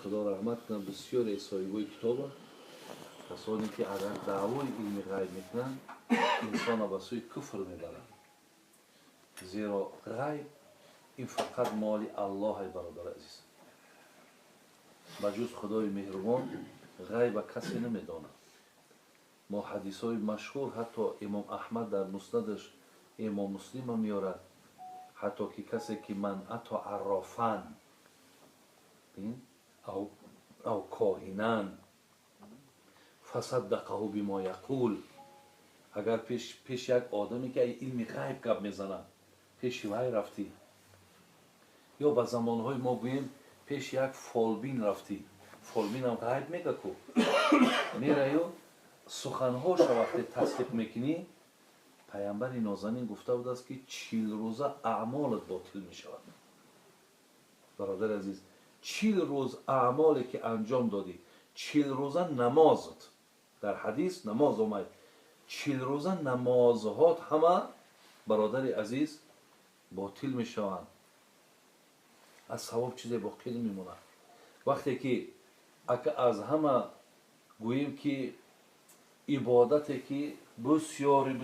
خدا رحمت کنه بسیار صاحبای کتاب کسانی که اگر دعوای علم غیب میکنن انسان به سوی کفر میبرن، زیرا غیب این فقط مال الله برادر عزیز. بجز خدای مهربان غیب کسی نمیداند. ما حدیث های مشهور حتی امام احمد در مسندش، امام مسلم هم میارد، حتی که کسی که من اتا عرافن او کاهینن فصدقه بما یقول، اگر پیش یک آدمی که علم غیب گپ میزنه پیش وی رفتی، یا به زمانهای ما گوییم پیش یک فالبین رفتی، فالبین هم غیب میگه کو میره یا سخنهاش وقتی تصدیق میکنی، پیامبر نازنین گفته بود است که 40 روزه اعمالت باطل میشود. برادر عزیز، 40 روز اعمالی که انجام دادی، 40 روزه نمازت، در حدیث نماز اومد، 40 روزه نمازهات همه برادر عزیز باطل میشوند، از ثواب چیزی باقی نمیمونه. وقتی که از همه گوییم که عبادتی که بسیار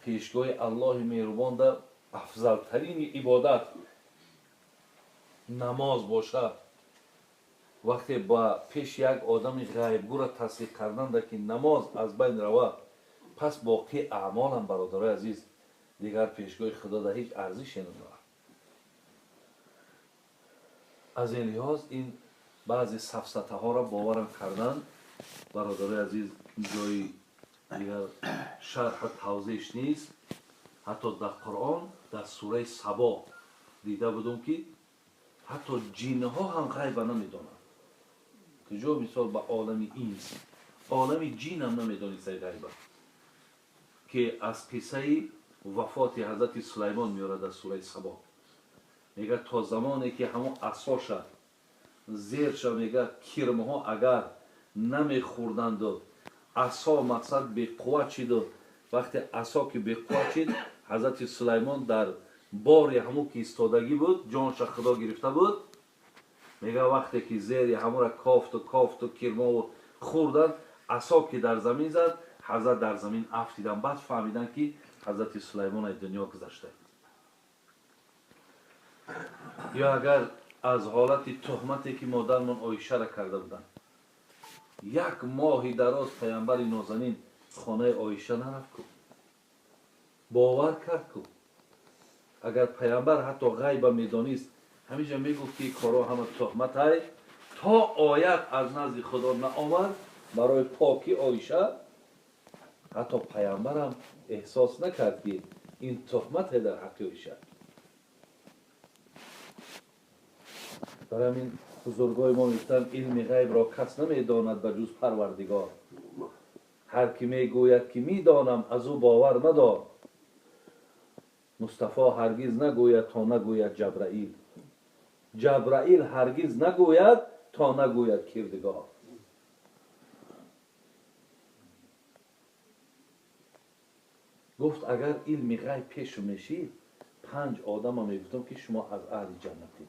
پیشگاه الله مهربان در افضل ترین عبادت نماز باشد، وقتی با پیش یک آدم غیبگو را تصدیق کردن که نماز از بین رود، پس باقی اعمال هم برادر عزیز دیگر پیشگاه خدا در هیچ ارزشی ندارد. از این لحاظ این بعضی سفسطه ها را باورم کردن برادر عزیز جای دیگر شرح توضیحش نیست. حتی در قرآن در سوره سبا دیده بودم که حتی جن ها هم غیب نمیدانند، که جو مثال به عالم اینس، عالم جن هم نمیدانست غیب، که از قصه وفات حضرت سلیمان میاره در سوره سبا. میگه تا زمانی که همون عصاش زیرش میگه کرمه ها اگر نمیخوردند و عصا مقصد به قوت چید، و وقتی عصا که به قوت چید حضرت سلیمان در بار همون که ایستادگی بود جانش خدا گرفته بود. میگه وقتی که زیر همون را کافت و کرمه و خوردن، عصا که در زمین زد، حضرت در زمین افتیدن، بعد فهمیدن که حضرت سلیمان از دنیا گذشته. یا اگر از حالت تهمتی که مادرمان عایشه را کرده بودن، 1 ماه دراز پیامبر نازنین خانه عایشه نرفت کو، باور کرد کو. اگر پیامبر حتی غیب میدانست همیشه میگفت که کارا همه تهمت های، تا آیت از نزد خدا نآمد برای پاکی عایشه، حتی پیامبر هم احساس نکرد که این تهمت در حق عایشه. برای همین بزرگای ما میگفتن علم غیب را کس نمیداند به جز پروردگار. هر کی میگوید که میدانم از او باور مدار، مصطفی هرگز نگوید تا نگوید جبرائیل، جبرائیل هرگز نگوید تا نگوید کردگار. گفت اگر علم غیب پیش میشید 5 آدم ها میگفتم که شما از اهل جنتی.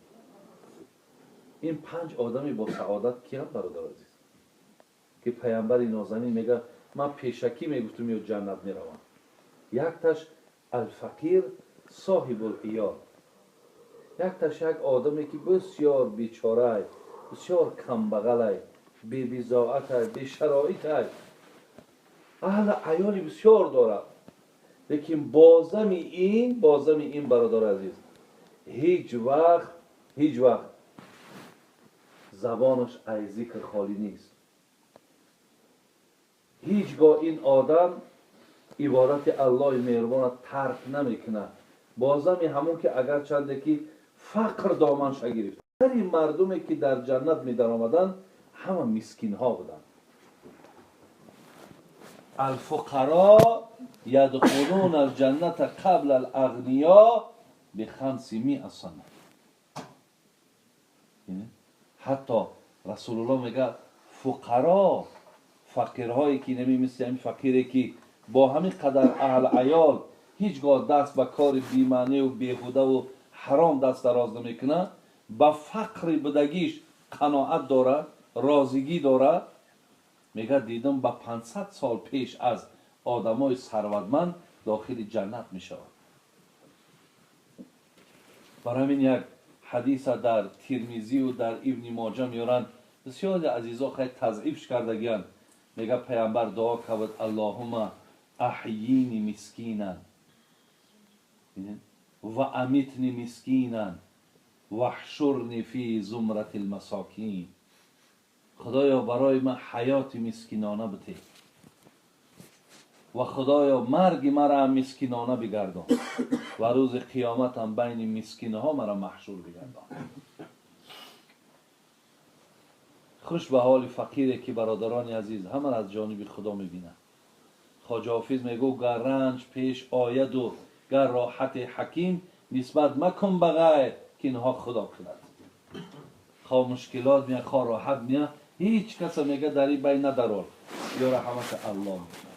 این 5 آدمی با سعادت کیم برادر عزیز؟ که پیامبر نازنین میگه من پیشکی میگفتم یا جنت میروم. یک تاش الفقیر صاحب العیال، یک تاش یک آدمی که بسیار بیچاره، بسیار کمبغل، بی بضاعت، بی شرایط، اهل عیال بسیار دارد، لیکن بازم این برادر عزیز هیچ وقت زبانش از ذکر خالی نیست. هیچگاه این آدم عبادت الله مهربان ترک نمیکنه. بازم همون که اگر چنده که فقر دامنش گرفت. این مردمی که در جنت می در آمدن همه مسکین ها بودن. الفقراء یدخلون الجنت قبل الاغنیاء ب500 سنه. حتی رسول الله میگه فقرا، فقیرهایی که نمی‌مثل این فقیری که با همین قدر اهل عیال هیچگاه دست به کار بی‌معنی و بیهوده و حرام دست دراز نمیکنه، با فقر بدگیش قناعت داره، راضیگی داره. میگه دیدم با 500 سال پیش از آدمای ثروتمند داخل جنت میشود. برای همین یک حدیث در ترمذی و در ابن ماجه میارن، بسیاری عزیزا خیلی تضعیفش کردگیان. میگه پیامبر دعا کرد اللهم احیینی مسکینا و امیتنی مسکینا و احشرنی فی زمرة المساکین. خدایا برای من حیات مسکینانه بده و خدایا مرگ مرا هم مسکینانه بگردان و روز قیامت هم بین مسکینه ها مرا محشور بگردان. خوش به حال فقیری که برادران عزیز همه از جانب خدا میبینن. خواجه حافظ میگو گر رنج پیش آید و گر راحت حکیم نسبت مکن به غیر که اینها خدا کند. خواه مشکلات میاد خواه راحت میاد، هیچ کس میگه در این بین ندارد یا رحمت الله میکنه.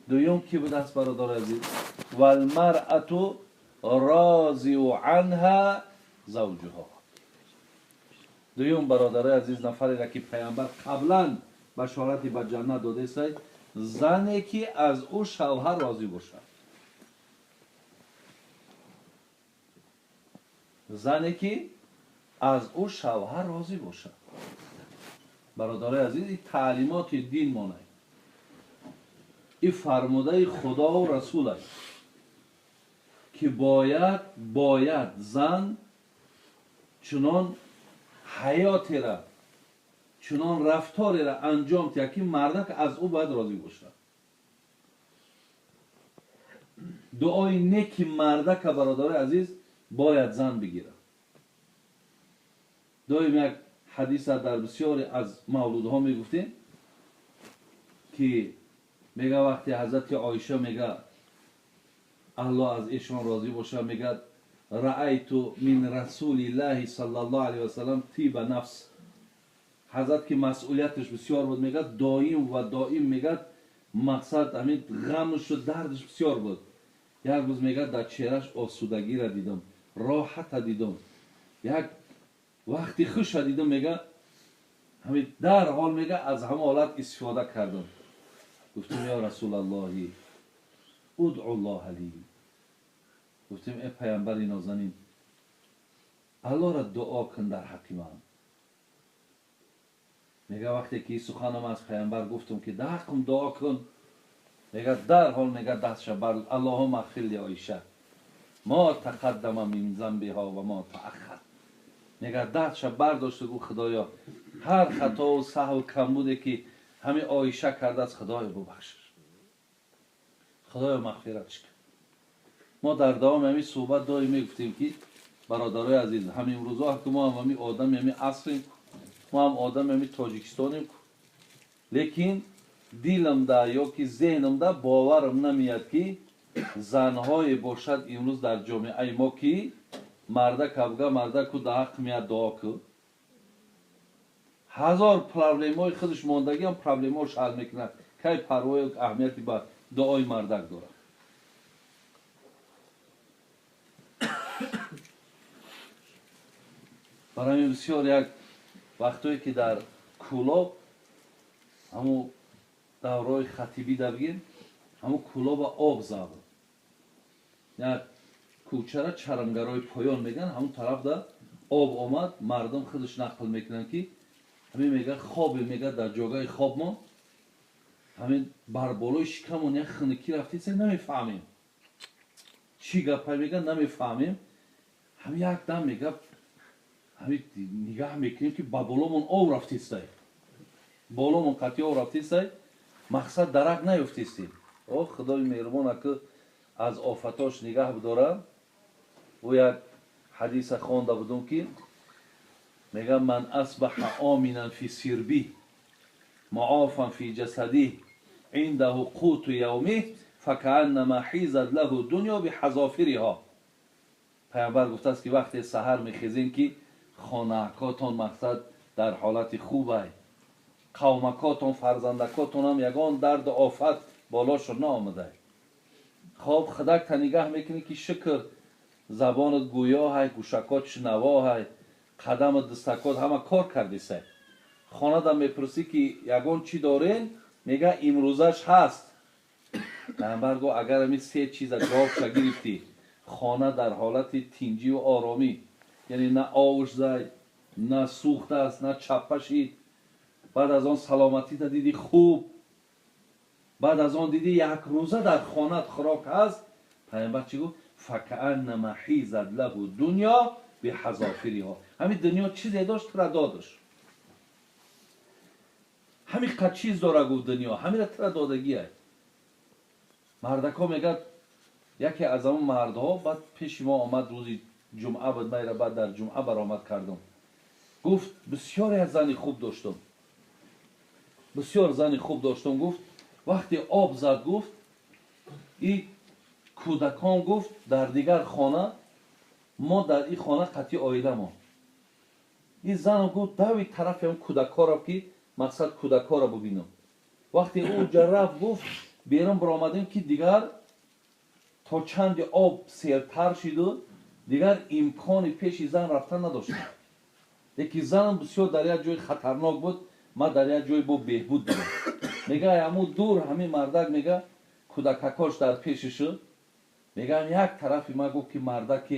دویم کی بود است برادر عزیز؟ والمرأة راضی عنها زوجها. دویم برادر عزیز نفری را که پیامبر قبلا بشارتی به جنت داده است، زنی که از او شوهر راضی باشد. زنی که از او شوهر راضی باشد. برادر عزیز این تعلیمات دین مانه، این فرموده خدا و رسول است که باید زن چنان حیاتی را، چنان رفتاری را انجام دهد که مرد از او باید راضی باشد. دعای نیک مرد که برادر عزیز باید زن بگیرد. دایم یک حدیث در بسیاری از مولودها میگفتیم که میگه وقتی حضرت عایشه میگه الله از ایشان راضی باشه، میگه رأیت من رسول الله صلی الله علیه و سلم طیب نفس. حضرت که مسئولیتش بسیار بود، میگه دائم میگه مقصد همین غمش و دردش بسیار بود. یک روز میگه در چهرهش آسودگی را دیدم، راحت دیدم، یک وقتی خوش دیدم، میگه همین در حال میگه از همه حالت استفاده کردم. گفتم یا رسول الله ادعو الله لی. گفتم ای پیامبر نازنین الله را دعا کن در حق من. میگه وقتی که سخنم از پیامبر گفتم که در حقم دعا کن، میگه در حال میگه دستش بر اللهم اغفر لعایشه ما تقدم من ذنبها و ما تأخر. میگه دستش برداشت و گفت خدایا هر خطا و سهو کمبودی که همین عایشه کرده است خدایا ببخشش، خدایا مغفرتش کن. ما در دوام همین صحبت داریم میگفتیم که برادرای عزیز همین روزا که ما هم همین آدم همین عصریم، ما هم آدم همین تاجیکستانیم، لیکن دیلم دا یا که ذهنم دا باورم نمیاد که زنهای باشد امروز در جامعه ما که مرده کبگه مرده که در حق میاد دعا که هزار پرابلم های خودش ماندگی هم پرابلم هاش حل میکنه که پروای اهمیتی با دعای مردک داره. برای این بسیار یک وقتایی که در کلاب همون دورای خطیبی در بگیم همون کلاب آب زد، یک کوچه را چرمگرای پایان میگن، همون طرف در آب آمد، مردم خودش نقل میکنن که همین میگه خواب میگه در جاگاه خواب ما همین بر بالای شکمون یک خنکی رفتی سه نمیفهمیم چی گپه میگن، نمیفهمیم. همین یک دم میگه همین نگاه میکنیم که با بالامون آب رفتیسته، بالامون قطعی آب رفتیسته، مقصد درک نیفتیستیم. خدای مهربان که از آفتاش نگاه بداره. و یک حدیث خوانده بودم که میگه من اصبح آمنا فی سربی معافا فی جسدی عنده قوت یومی فکأنما حیزت له دنیا بحذافیرها. پیامبر گفته است که وقتی سحر میخیزین که خانه‌کاتون مقصد در حالت خوبه، قومکاتون فرزندکاتون هم یگان درد آفت بالاشون نآمده. خواب خدک تا نگاه میکنی که شکر زبانت گویا های، گوشکات شنوا های، قدم دستکات همه کار کردیسه. خانه دا میپرسی که یگان چی دارین؟ میگه امروزش هست. پیامبر گو اگر همی سه چیز گاف گرفتی، خانه در حالت تینجی و آرامی، یعنی نه آوش زای، نه سوخت است، نه چپشید، بعد از آن سلامتی تا دیدی خوب، بعد از آن دیدی یک روزه در خانه خوراک هست، پیامبر چی گفت؟ فکأنما حیزت له دنیا بحذافیرها. همین دنیا چیزی داشت را دادش. همین قد چیز داره گفت دنیا، همین را تر دادگیه. مردکا میگه یکی از اون مردها بعد پیش ما آمد روزی جمعه بود، من را بعد در جمعه برآمد کردم. گفت بسیاری از زنی خوب داشتم، بسیار زنی خوب داشتم. گفت وقتی آب زد گفت این کودکان گفت در دیگر خانه، ما در این خانه قطعی آیده ما. این زن گفت دوی طرف هم کودکا را که مقصد کودکا را ببینم. وقتی او رفت گفت بیرون برآمدیم که دیگر تا چند آب سیرتر شد و دیگر امکان پیش زن رفتن نداشتم. یکی زن بسیار در یک جای خطرناک بود، ما در یک جای با بهبود بودم. میگه همون دور همین مردک میگه کودککاش در پیش شد. میگم یک طرفی ما گفت که مردک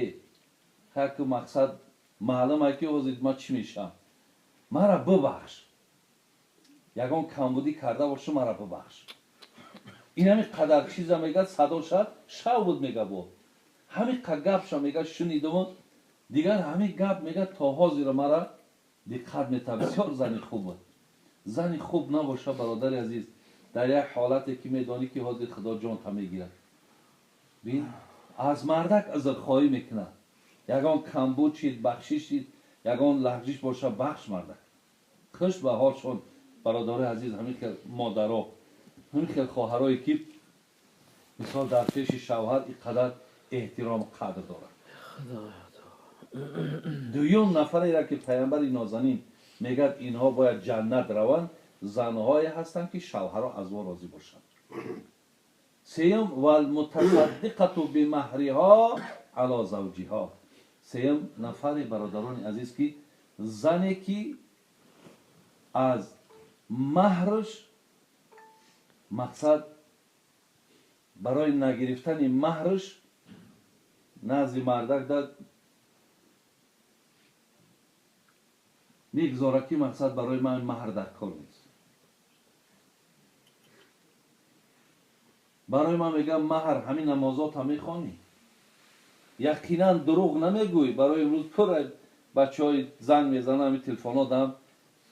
که مقصد معلومه که حضرت ما چی میشم، مرا ببخش، یگان کمبودی کرده باشم مرا ببخش. این همین قدر چیزا میگه صدا شو بود میگه با همین قدر گپشا میگه شنیدم. دیگر همین گپ میگه تا حاضر مرا دقت میته. بسیار زنی خوب بود. زنی خوب نباشه برادر عزیز، در یک حالتی که میدانی که حضرت خدا جان تا میگیرد، بین از مردک عذرخواهی میکنه. یگان کمبود شید بخشش شید، یگان لغزش باشه بخش مردک. خوش به حالشون برادر عزیز. همین که مادرها، همین که خواهرایی که مثال در پیش شوهر اینقدر احترام قدر دارد. دویم نفری را که پیامبر نازنین میگه اینها باید جنت روند، زنهایی هستند که شوهرها از او راضی باشند. سیم والمتصدقه بمهرها علی زوجها. سیم نفری برادران عزیز که زنی که از مهرش، مقصد برای نگرفتن مهرش نزد مردک داد میگذاره که مقصد برای من مهر در کار نیست. برای من میگم مهر همین نمازات هم میخوانی، یقینا دروغ نمیگوی. برای امروز پر بچه های زنگ میزنن همین تلفنات هم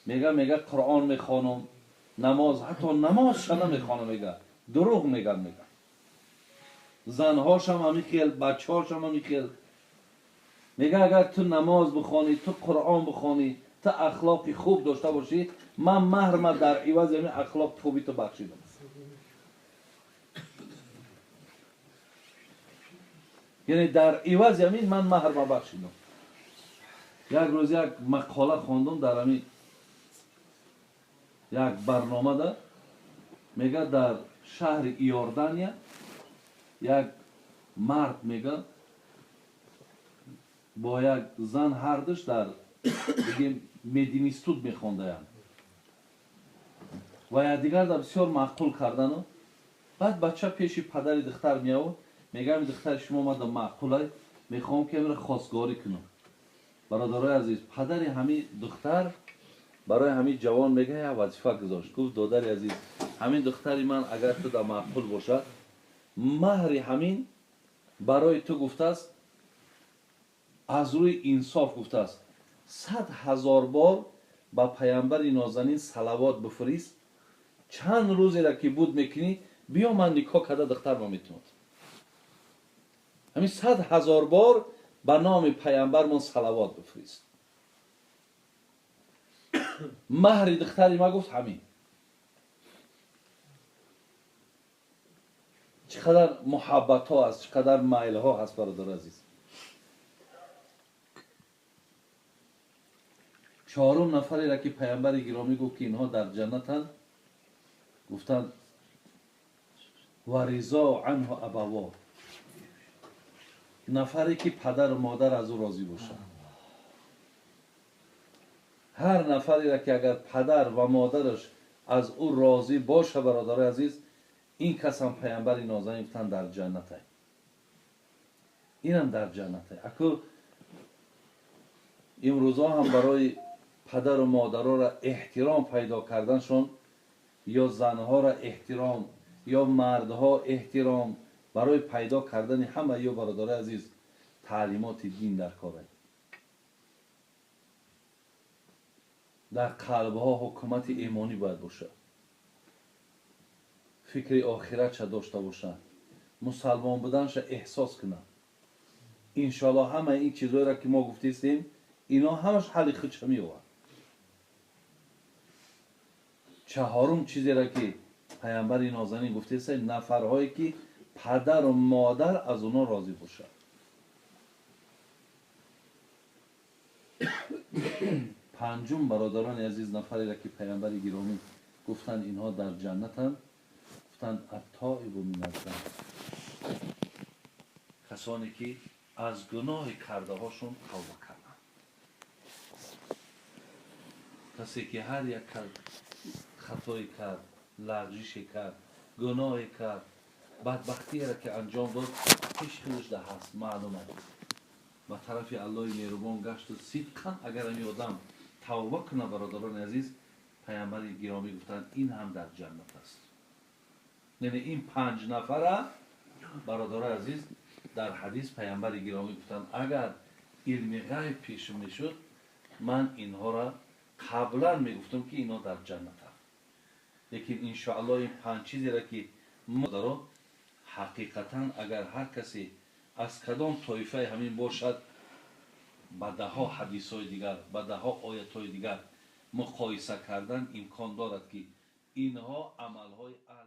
میگه قرآن میخوانم، نماز، حتی نمازش نمیخوانم، میگه دروغ میگن. زنهاش هم همیخیل، بچه هاش هم همیخیل. میگه اگر تو نماز بخوانی، تو قرآن بخوانی، تو اخلاق خوب داشته باشی، من مهر در عوض همین اخلاق خوبی تو بخشیدم. یعنی در عوض همین من مهر بخشیدم. یک روز یک مقاله خواندم در همین یک برنامه ده، میگه در شهر ایوردانیا یک مرد میگه با یک زن هر دوش در مدینستود میخونده و یک دیگر در بسیار معقول کردن. بعد بچه پیش پدر دختر میاد، میگه دختر شما ما در معقوله میخوام که امروز خواستگاری کنم. برادرای عزیز، پدر همین دختر برای همین جوان میگه یک وظیفه گذاشت. گفت دادر عزیز، همین دختری من اگر تو در معقول باشد، مهر همین برای تو گفته است، از روی انصاف گفته است 100,000 بار با پیامبر نازنین صلوات بفرست، چند روزی را که بود میکنی بیا من نکاح کرده دختر ما میتوند. همین 100,000 بار به نام پیامبر من صلوات بفرست. مهر دختری ما گفت همین. چقدر محبت ها است، چقدر میل ها هست برادر عزیز. چهارم نفری را که پیامبر گرامی گفت که اینها در جنتند، گفتند و رضا عنه ابواه، نفری که پدر و مادر از او راضی باشند. هر نفری را که اگر پدر و مادرش از او راضی باشه برادر عزیز، این کس هم پیامبر نازنین گفتن در جنت است. اینم در جنت است. اکو امروزا هم برای پدر و مادرها را احترام پیدا کردنشون، یا زنها را احترام یا مردها احترام برای پیدا کردن همه یا برادر عزیز تعلیمات دین در کاره. در قلبها حکومت ایمانی باید باشه، فکر آخرت چه داشته باشه، مسلمان بودنش احساس کنه. انشالله همه این چیزایی را که ما گفتیم اینا همش حل خودش میوه. چهارم چیزی را که پیامبر نازنین گفته نفرهایی که پدر و مادر از اونا راضی باشه. پنجم برادران عزیز نفری را که پیامبر گرامی گفتن اینها در جنتند، گفتن التائب من الذنب، کسانی که از گناه کرده هاشون توبه کردن. کسی که هر یک خطایی کرد، لغزشی کرد، گناهی کرد، بدبختی را که انجام داد، هیچ خودش ده هست معلومه و طرف الله مهربان گشت و صدقا اگر این آدم توبه کنه برادران عزیز، پیامبر گرامی گفتن این هم در جنت است. یعنی این 5 نفر برادر عزیز در حدیث پیامبر گرامی گفتن اگر علم غیب پیش میشد من اینها را قبلا میگفتم که اینا در جنت هست. لیکن انشاءالله این 5 چیزی را که ما دارم حقیقتا اگر هر کسی از کدام طایفه همین باشد، با ده ها حدیث های دیگر، با ده ها آیت های دیگر مقایسه کردن امکان دارد که اینها عمل های اهل